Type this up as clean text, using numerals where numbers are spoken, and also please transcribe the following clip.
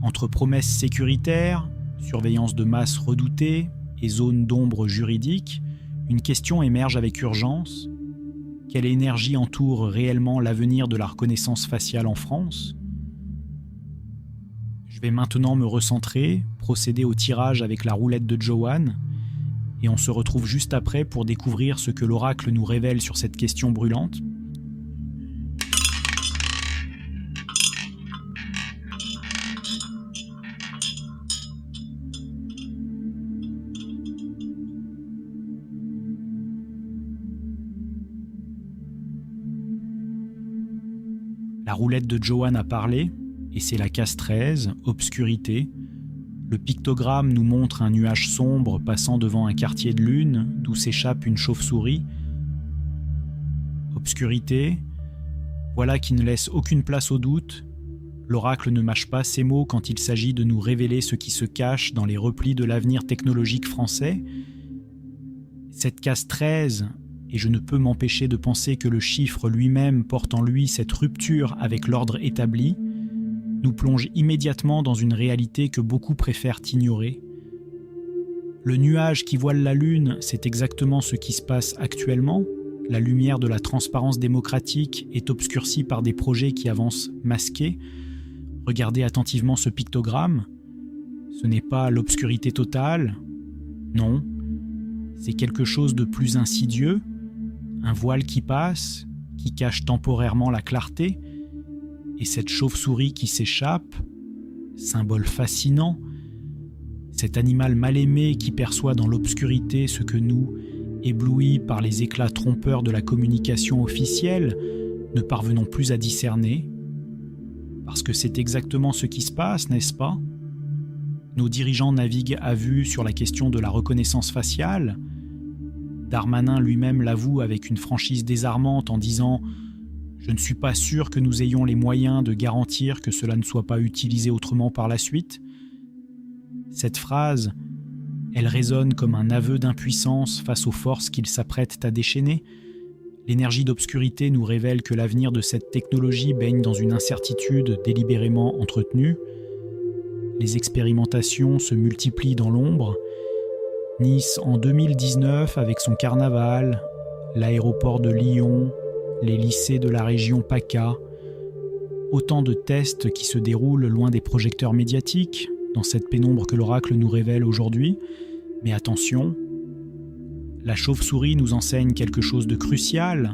Entre promesses sécuritaires, surveillance de masse redoutée et zones d'ombre juridique, une question émerge avec urgence. Quelle énergie entoure réellement l'avenir de la reconnaissance faciale en France ? Je vais maintenant me recentrer, procéder au tirage avec la roulette de Joanne, et on se retrouve juste après pour découvrir ce que l'oracle nous révèle sur cette question brûlante. La roulette de Joanne a parlé, et c'est la case 13, obscurité. Le pictogramme nous montre un nuage sombre passant devant un quartier de lune, d'où s'échappe une chauve-souris. Obscurité, voilà qui ne laisse aucune place au doute. L'oracle ne mâche pas ses mots quand il s'agit de nous révéler ce qui se cache dans les replis de l'avenir technologique français. Cette case 13, et je ne peux m'empêcher de penser que le chiffre lui-même porte en lui cette rupture avec l'ordre établi, nous plonge immédiatement dans une réalité que beaucoup préfèrent ignorer. Le nuage qui voile la lune, c'est exactement ce qui se passe actuellement. La lumière de la transparence démocratique est obscurcie par des projets qui avancent masqués. Regardez attentivement ce pictogramme. Ce n'est pas l'obscurité totale, non. C'est quelque chose de plus insidieux, un voile qui passe, qui cache temporairement la clarté, et cette chauve-souris qui s'échappe, symbole fascinant, cet animal mal aimé qui perçoit dans l'obscurité ce que nous, éblouis par les éclats trompeurs de la communication officielle, ne parvenons plus à discerner. Parce que c'est exactement ce qui se passe, n'est-ce pas ? Nos dirigeants naviguent à vue sur la question de la reconnaissance faciale. Darmanin lui-même l'avoue avec une franchise désarmante en disant « Je ne suis pas sûr que nous ayons les moyens de garantir que cela ne soit pas utilisé autrement par la suite. » Cette phrase, elle résonne comme un aveu d'impuissance face aux forces qu'il s'apprête à déchaîner. L'énergie d'obscurité nous révèle que l'avenir de cette technologie baigne dans une incertitude délibérément entretenue. Les expérimentations se multiplient dans l'ombre. Nice en 2019 avec son carnaval, l'aéroport de Lyon, les lycées de la région PACA. Autant de tests qui se déroulent loin des projecteurs médiatiques, dans cette pénombre que l'oracle nous révèle aujourd'hui. Mais attention, la chauve-souris nous enseigne quelque chose de crucial.